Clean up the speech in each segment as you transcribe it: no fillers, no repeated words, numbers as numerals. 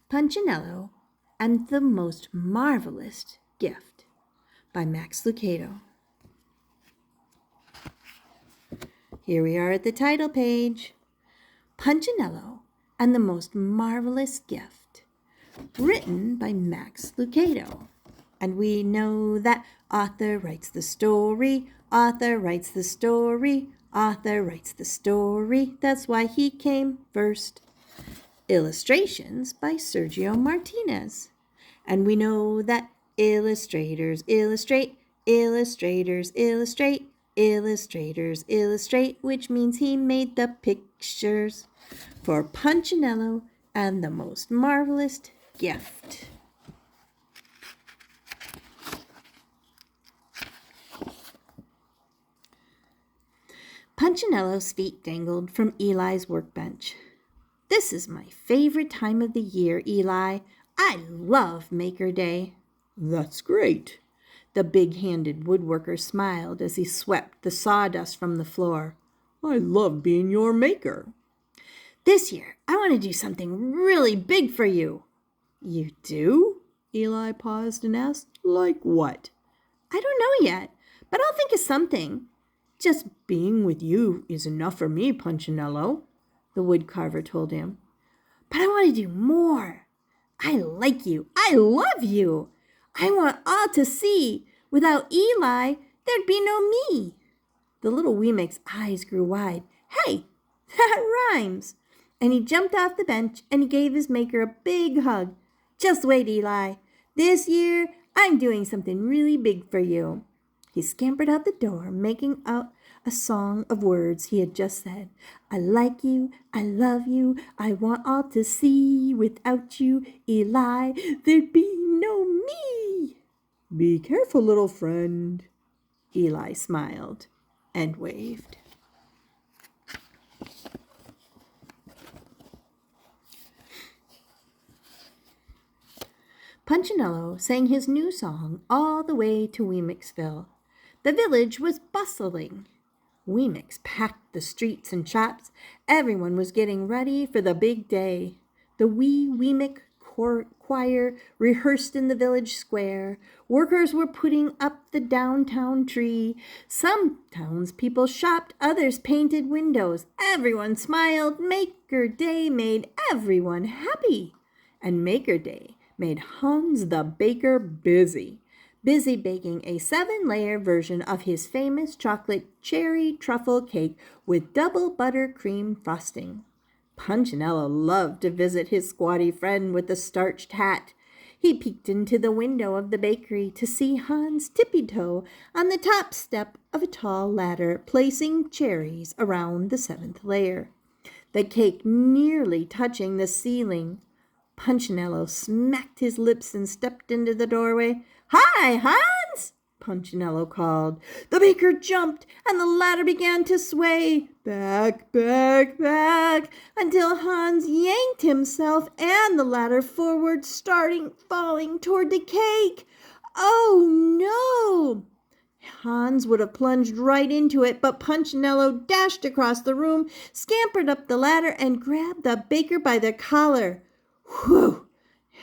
Punchinello and the Most Marvelous Gift by Max Lucado. Here we are at the title page. Punchinello and the Most Marvelous Gift, written by Max Lucado. And we know that author writes the story, author writes the story, author writes the story. That's why he came first. Illustrations by Sergio Martinez. And we know that illustrators illustrate, illustrators illustrate, illustrators illustrate, which means he made the pictures for Punchinello and the Most Marvelous Gift. Punchinello's feet dangled from Eli's workbench. "This is my favorite time of the year, Eli. I love Maker Day." "That's great." The big-handed woodworker smiled as he swept the sawdust from the floor. "I love being your maker." "This year, I want to do something really big for you." "You do?" Eli paused and asked. "Like what?" "I don't know yet, but I'll think of something." "Just being with you is enough for me, Punchinello," the woodcarver told him. "But I want to do more. I like you. I love you. I want all to see. Without Eli, there'd be no me." The little Wemmick's eyes grew wide. "Hey, that rhymes." And he jumped off the bench and he gave his maker a big hug. "Just wait, Eli. This year, I'm doing something really big for you." He scampered out the door, making out a song of words he had just said. "I like you, I love you, I want all to see. Without you, Eli, there'd be no me." "Be careful, little friend." Eli smiled and waved. Punchinello sang his new song all the way to Wemmicksville. The village was bustling. Wemmick's packed the streets and shops. Everyone was getting ready for the big day. The wee Wemmick choir rehearsed in the village square. Workers were putting up the downtown tree. Some townspeople shopped, others painted windows. Everyone smiled. Maker Day made everyone happy. And Maker Day made Hans the baker busy baking a 7-layer version of his famous chocolate cherry truffle cake with double buttercream frosting. Punchinello loved to visit his squatty friend with the starched hat. He peeked into the window of the bakery to see Hans tippy-toe on the top step of a tall ladder, placing cherries around the 7th layer, the cake nearly touching the ceiling. Punchinello smacked his lips and stepped into the doorway. "Hi, Hans!" Punchinello called. The baker jumped, and the ladder began to sway. Back, back, back, until Hans yanked himself and the ladder forward, falling toward the cake. Oh, no! Hans would have plunged right into it, but Punchinello dashed across the room, scampered up the ladder, and grabbed the baker by the collar. "Whew!"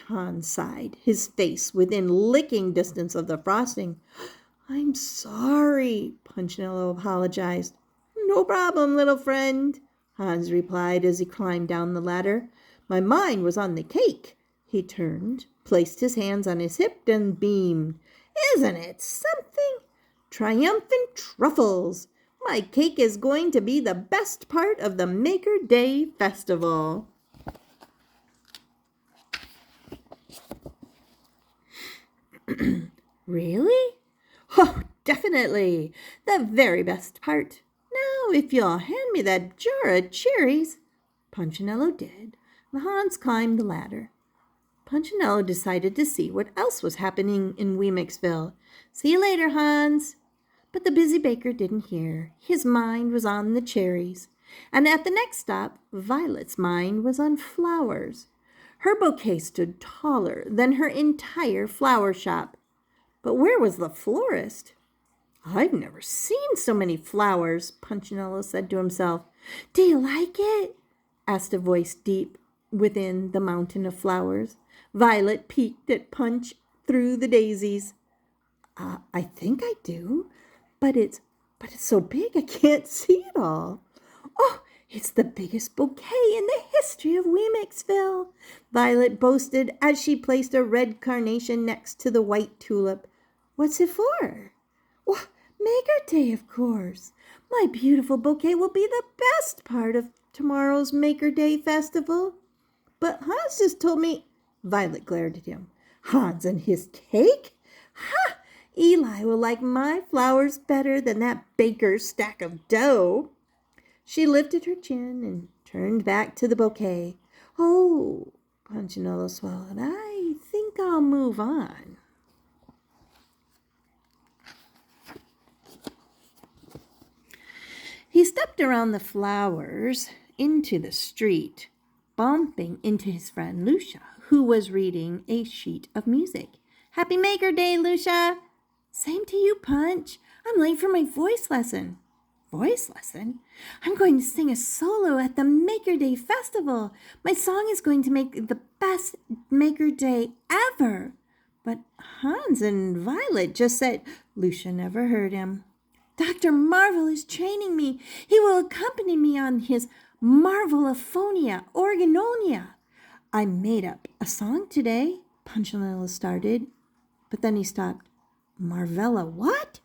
Hans sighed, his face within licking distance of the frosting. "I'm sorry," Punchinello apologized. "No problem, little friend," Hans replied as he climbed down the ladder. "My mind was on the cake." He turned, placed his hands on his hip, and beamed. "Isn't it something? Triumphant truffles! My cake is going to be the best part of the Maker Day festival." "Really?" "Oh, definitely. The very best part. Now, if you'll hand me that jar of cherries." Punchinello did, and Hans climbed the ladder. Punchinello decided to see what else was happening in Wemmicksville. "See you later, Hans." But the busy baker didn't hear. His mind was on the cherries. And at the next stop, Violet's mind was on flowers. Her bouquet stood taller than her entire flower shop. But where was the florist? "I've never seen so many flowers," Punchinello said to himself. "Do you like it?" asked a voice deep within the mountain of flowers. Violet peeked at Punch through the daisies. I think I do, but it's so big I can't see it all. Oh, it's the biggest bouquet in the history of Weemixville, Violet boasted as she placed a red carnation next to the white tulip. What's it for? Well, Maker Day, of course. My beautiful bouquet will be the best part of tomorrow's Maker Day festival. But Hans just told me, Violet glared at him. Hans and his cake? Ha! Eli will like my flowers better than that baker's stack of dough. She lifted her chin and turned back to the bouquet. Oh, Punchinello swallowed. I think I'll move on. He stepped around the flowers into the street, bumping into his friend Lucia, who was reading a sheet of music. Happy Maker Day, Lucia. Same to you, Punch. I'm late for my voice lesson. Voice lesson? I'm going to sing a solo at the Maker Day Festival. My song is going to make the best Maker Day ever. But Hans and Violet just said, Lucia never heard him. Dr. Marvel is training me. He will accompany me on his Marvelophonia Organonia. I made up a song today, Punchinello started, but then he stopped. Marvella, what?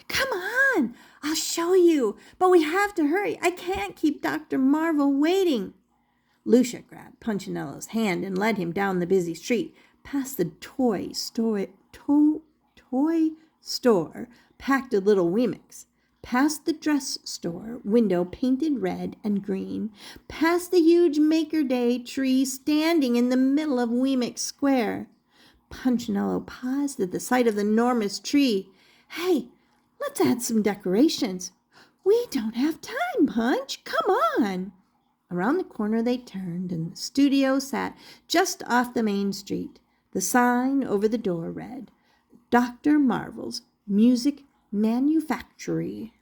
Come on, I'll show you, but we have to hurry. I can't keep Dr. Marvel waiting. Lucia grabbed Punchinello's hand and led him down the busy street, past the toy store, packed a little Weemix, past the dress store window painted red and green, past the huge Maker Day tree standing in the middle of Weemix Square. Punchinello paused at the sight of the enormous tree. Hey, let's add some decorations. We don't have time, Punch. Come on. Around the corner they turned, and the studio sat just off the main street. The sign over the door read, Dr. Marvel's Music Manufactory.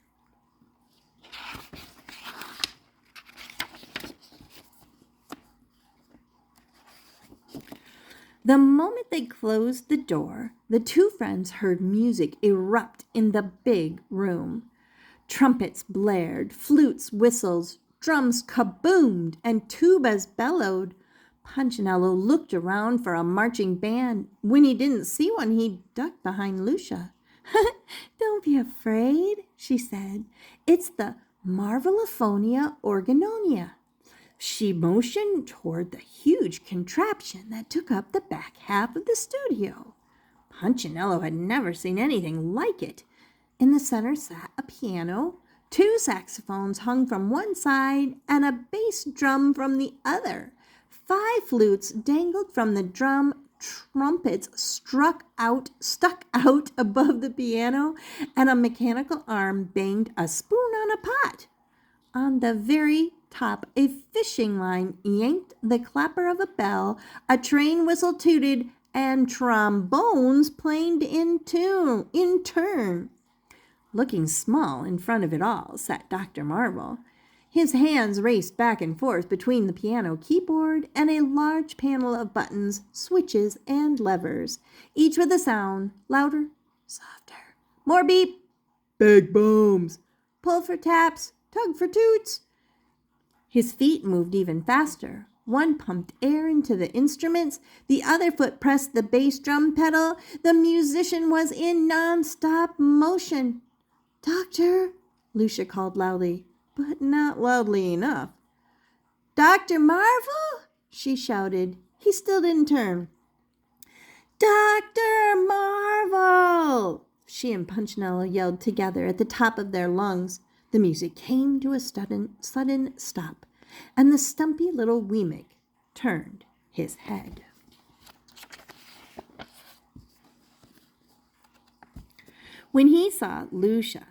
The moment they closed the door, the two friends heard music erupt in the big room. Trumpets blared, flutes whistled, drums kaboomed, and tubas bellowed. Punchinello looked around for a marching band. When he didn't see one, he ducked behind Lucia. Don't be afraid, she said. It's the Marvelophonia Organonia. She motioned toward the huge contraption that took up the back half of the studio. Punchinello had never seen anything like it. In the center sat a piano, two saxophones hung from one side, and a bass drum from the other. 5 flutes dangled from the drum. Trumpets stuck out above the piano, and a mechanical arm banged a spoon on a pot. On the very top, a fishing line yanked the clapper of a bell, a train whistle tooted, and trombones played in turn. Looking small in front of it all sat Dr. Marvel. His hands raced back and forth between the piano keyboard and a large panel of buttons, switches, and levers, each with a sound, louder, softer, more beep, big booms, pull for taps, tug for toots. His feet moved even faster. One pumped air into the instruments, the other foot pressed the bass drum pedal. The musician was in non-stop motion. Doctor, Lucia called loudly, but not loudly enough. Dr. Marvel, she shouted. He still didn't turn. Dr. Marvel, she and Punchinello yelled together at the top of their lungs. The music came to a sudden stop, and the stumpy little Weemic turned his head. When he saw Lucia,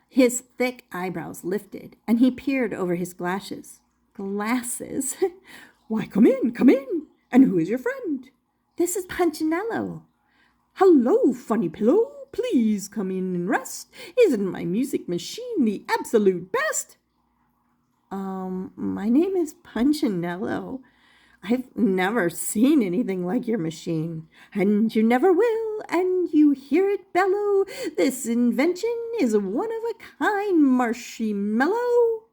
his thick eyebrows lifted, and he peered over his glasses. Why, come in. And who is your friend? This is Punchinello. Hello, funny pillow. Please come in and rest. Isn't my music machine the absolute best? My name is Punchinello. I've never seen anything like your machine, and you never will, and you hear it bellow. This invention is one of a kind, Marshmallow."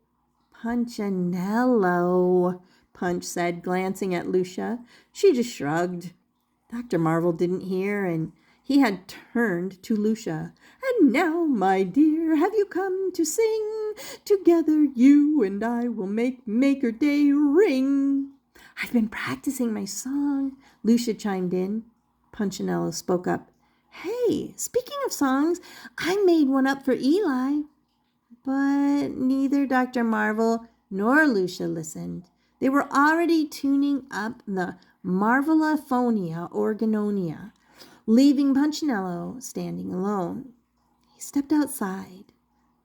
"Punchinello," Punch said, glancing at Lucia. She just shrugged. Dr. Marvel didn't hear, and he had turned to Lucia. "And now, my dear, have you come to sing? Together you and I will make Maker Day ring." "I've been practicing my song," Lucia chimed in. Punchinello spoke up. "Hey, speaking of songs, I made one up for Eli." But neither Dr. Marvel nor Lucia listened. They were already tuning up the Marvelophonia Organonia, leaving Punchinello standing alone. He stepped outside.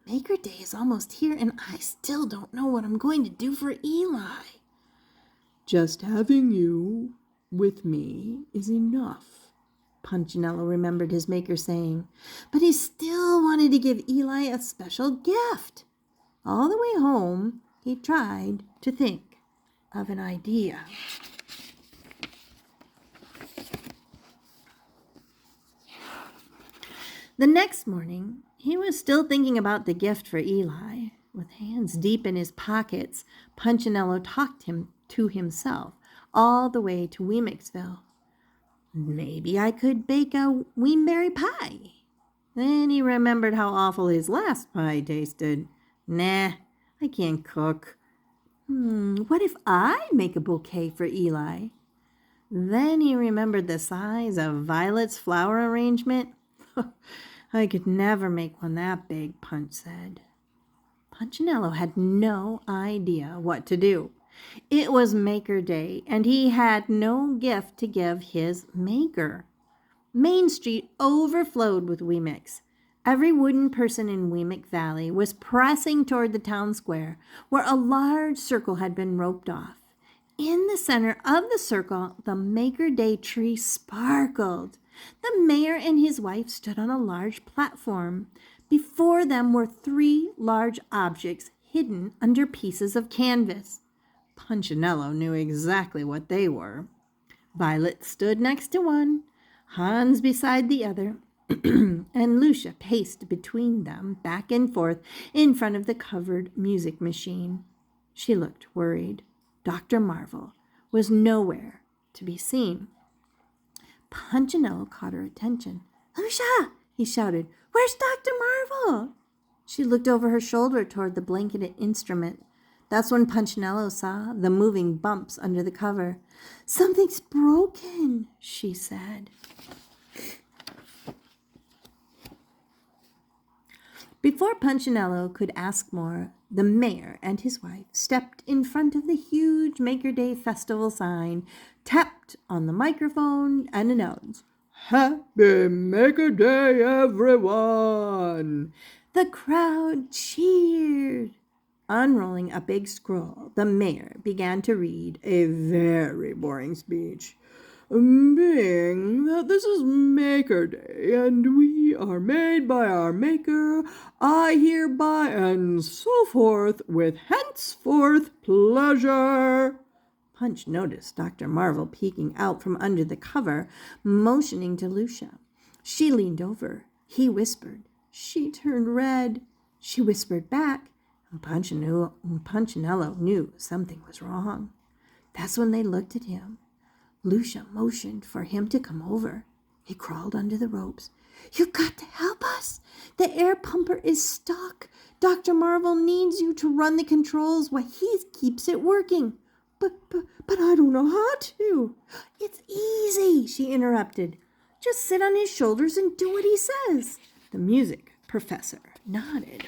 "Maker Day is almost here, and I still don't know what I'm going to do for Eli." "Just having you with me is enough," Punchinello remembered his maker saying, but he still wanted to give Eli a special gift. All the way home, he tried to think of an idea. The next morning, he was still thinking about the gift for Eli. With hands deep in his pockets, Punchinello talked him to himself all the way to Weemixville. "Maybe I could bake a weenberry pie." Then he remembered how awful his last pie tasted. "Nah, I can't cook." What if I make a bouquet for Eli?" Then he remembered the size of Violet's flower arrangement. "I could never make one that big," Punch said. Punchinello had no idea what to do. It was Maker Day, and he had no gift to give his maker. Main Street overflowed with Weemix. Every wooden person in Weemic Valley was pressing toward the town square, where a large circle had been roped off. In the center of the circle, the Maker Day tree sparkled. The mayor and his wife stood on a large platform. Before them were 3 large objects hidden under pieces of canvas. Punchinello knew exactly what they were. Violet stood next to one, Hans beside the other, and Lucia paced between them, back and forth, in front of the covered music machine. She looked worried. Dr. Marvel was nowhere to be seen. Punchinello caught her attention. "Lucia!" he shouted. "Where's Dr. Marvel?" She looked over her shoulder toward the blanketed instrument. That's when Punchinello saw the moving bumps under the cover. "Something's broken," she said. Before Punchinello could ask more, the mayor and his wife stepped in front of the huge Maker Day festival sign, tapped on the microphone, and announced, "Happy Maker Day, everyone!" The crowd cheered. Unrolling a big scroll, the mayor began to read A very boring speech. "Being that this is Maker Day and we are made by our Maker, I hereby and so forth with henceforth pleasure." Punch noticed Dr. Marvel peeking out from under the cover, motioning to Lucia. She leaned over. He whispered. She turned red. She whispered back. Punchinello knew something was wrong. That's when they looked at him. Lucia motioned for him to come over. He crawled under the ropes. "You've got to help us. The air pumper is stuck. Dr. Marvel needs you to run the controls while he keeps it working." But I don't know how to." "It's easy," she interrupted. "Just sit on his shoulders and do what he says." The music professor nodded.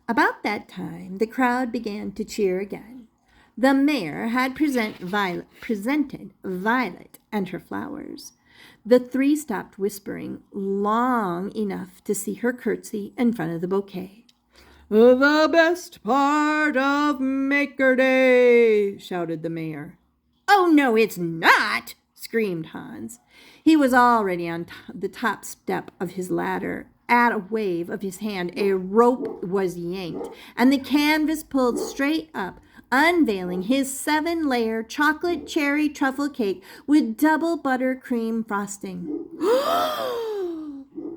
About that time, the crowd began to cheer again. The mayor had presented Violet and her flowers. The 3 stopped whispering long enough to see her curtsy in front of the bouquet. "The best part of Maker Day," shouted the mayor. "Oh, no, it's not," screamed Hans. He was already on the top step of his ladder. At a wave of his hand, a rope was yanked, and the canvas pulled straight up. unveiling his 7-layer chocolate cherry truffle cake with double buttercream frosting.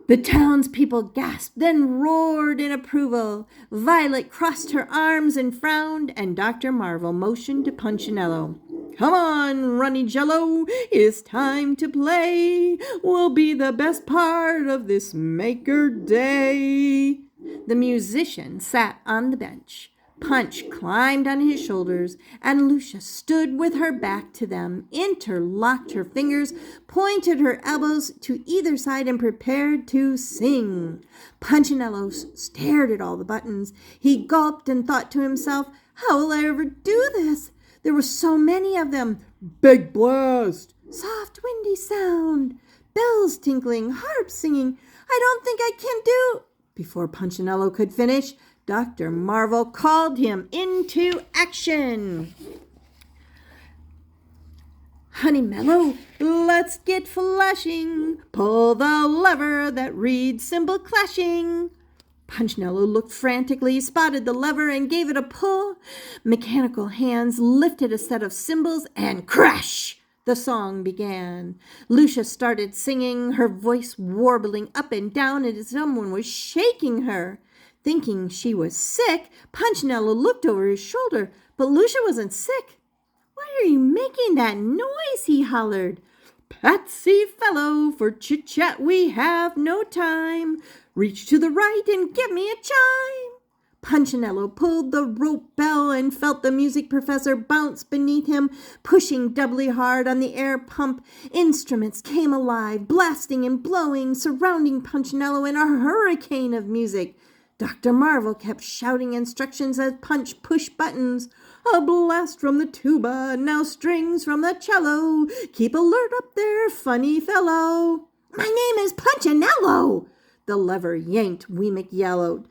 The townspeople gasped, then roared in approval. Violet crossed her arms and frowned, and Dr. Marvel motioned to Punchinello. Come on, Runny Jello, it's time to play. We'll be the best part of this Maker Day. The musician sat on the bench. Punch climbed on his shoulders, and Lucia stood with her back to them, interlocked her fingers, pointed her elbows to either side, and prepared to sing. Punchinello stared at all the buttons. He gulped and thought to himself, how will I ever do this? There were so many of them. Big blast! Soft, windy sound. Bells tinkling, harps singing. I don't think I can do... Before Punchinello could finish, Dr. Marvel called him into action. Honeymellow, let's get flashing. Pull the lever that reads cymbal clashing. Punchinello looked frantically, spotted the lever, and gave it a pull. Mechanical hands lifted a set of cymbals, and crash! The song began. Lucia started singing, her voice warbling up and down as if someone was shaking her. Thinking she was sick, Punchinello looked over his shoulder, but Lucia wasn't sick. Why are you making that noise? He hollered. Patsy fellow, for chit-chat we have no time. Reach to the right and give me a chime. Punchinello pulled the rope bell and felt the music professor bounce beneath him, pushing doubly hard on the air pump. Instruments came alive, blasting and blowing, surrounding Punchinello in a hurricane of music. Dr. Marvel kept shouting instructions as Punch pushed buttons. A blast from the tuba, now strings from the cello. Keep alert up there, funny fellow. My name is Punchinello. The lever yanked, Wemmick yellowed.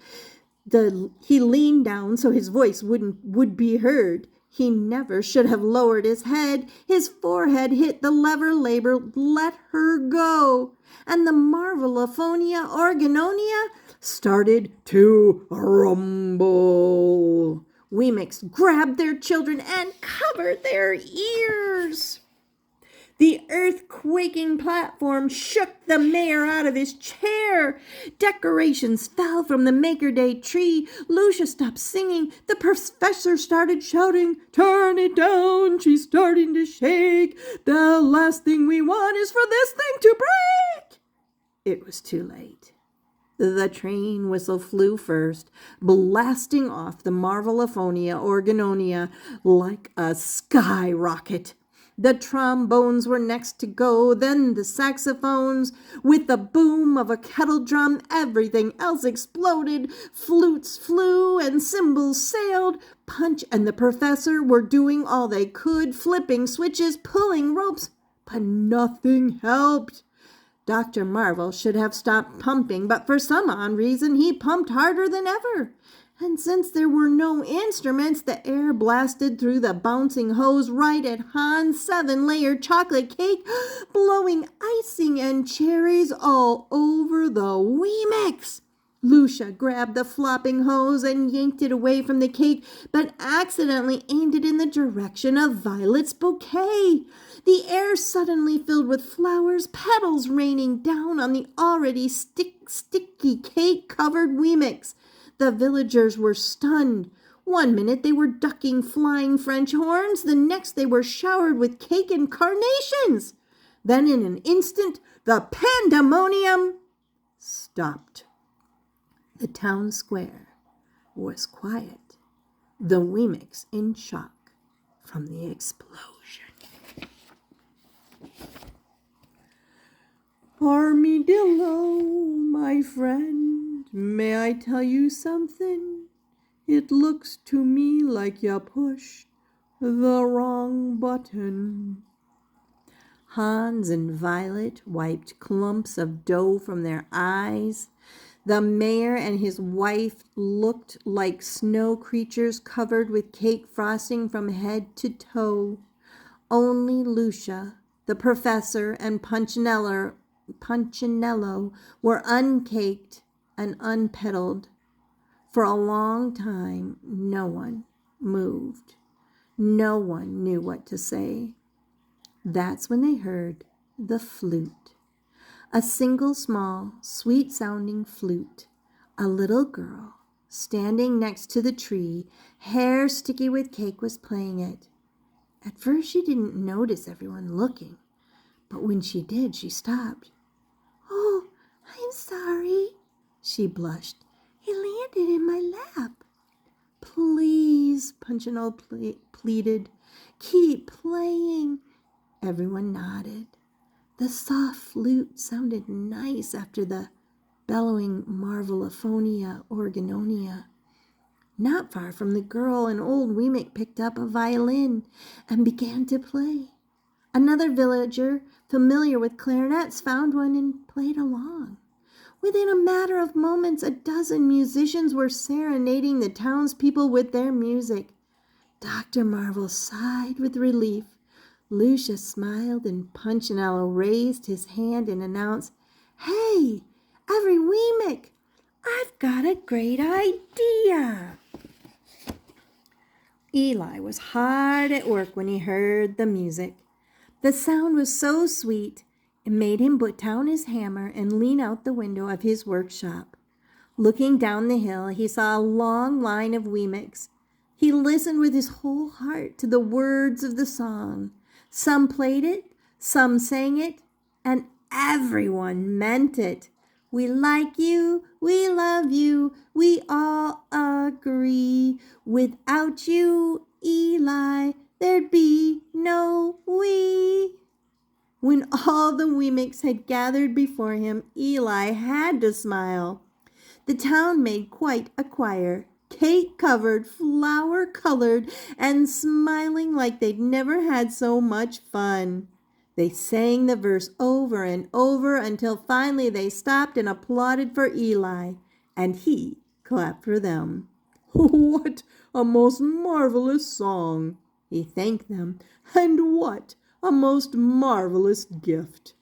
He leaned down so his voice would be heard. He never should have lowered his head. His forehead hit the lever labeled, let her go. And the Marvelophonia Organonia started to rumble. Wemix grabbed their children and covered their ears. The earth-quaking platform shook the mayor out of his chair. Decorations fell from the Maker Day tree. Lucia stopped singing. The professor started shouting, turn it down, she's starting to shake. The last thing we want is for this thing to break. It was too late. The train whistle flew first, blasting off the Marvelophonia Organonia like a skyrocket. The trombones were next to go, then the saxophones. With the boom of a kettle drum, everything else exploded. Flutes flew and cymbals sailed. Punch and the professor were doing all they could, flipping switches, pulling ropes, but nothing helped. Dr. Marvel should have stopped pumping, but for some odd reason he pumped harder than ever. And since there were no instruments, the air blasted through the bouncing hose right at Han's 7-layer chocolate cake, blowing icing and cherries all over the Wemix. Lucia grabbed the flopping hose and yanked it away from the cake, but accidentally aimed it in the direction of Violet's bouquet. The air suddenly filled with flowers, petals raining down on the already sticky cake-covered Wemix. The villagers were stunned. One minute they were ducking flying French horns, the next they were showered with cake and carnations. Then in an instant, the pandemonium stopped. The town square was quiet, the Wemix in shock from the explosion. Armadillo, my friend, may I tell you something? It looks to me like you pushed the wrong button. Hans and Violet wiped clumps of dough from their eyes. The mayor and his wife looked like snow creatures covered with cake frosting from head to toe. Only Lucia, the professor, and Punchinello were uncaked and unpetaled. For a long time, no one moved. No one knew what to say. That's when they heard the flute. A single small, sweet-sounding flute. A little girl, standing next to the tree, hair sticky with cake, was playing it. At first she didn't notice everyone looking, but when she did, she stopped. "Oh, I'm sorry," she blushed. "It landed in my lap." "Please," Punchinello pleaded, "keep playing." Everyone nodded. The soft flute sounded nice after the bellowing marvelophonia organonia. Not far from the girl, an old Weemick picked up a violin and began to play. Another villager, familiar with clarinets, found one and played along. Within a matter of moments, a dozen musicians were serenading the townspeople with their music. Dr. Marvel sighed with relief. Lucia smiled, and Punchinello raised his hand and announced, "Hey, every Weemick, I've got a great idea." Eli was hard at work when he heard the music. The sound was so sweet, it made him put down his hammer and lean out the window of his workshop. Looking down the hill, he saw a long line of Weemicks. He listened with his whole heart to the words of the song. Some played it, some sang it, and everyone meant it. "We like you, we love you, we all agree. Without you, Eli, there'd be no we." When all the Weemicks had gathered before him, Eli had to smile. The town made quite a choir, cake-covered, flower-colored, and smiling like they'd never had so much fun. They sang the verse over and over until finally they stopped and applauded for Eli, and he clapped for them. "What a most marvelous song!" He thanked them. "And what a most marvelous gift!"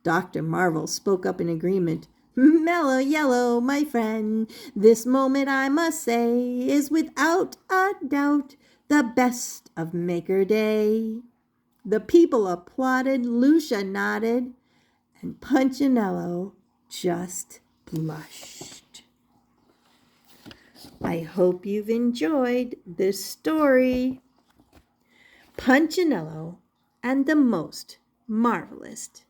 Dr. Marvel spoke up in agreement. "Mellow Yellow, my friend, this moment I must say is without a doubt the best of Maker Day." The people applauded, Lucia nodded, and Punchinello just blushed. I hope you've enjoyed this story. Punchinello and the Most Marvelous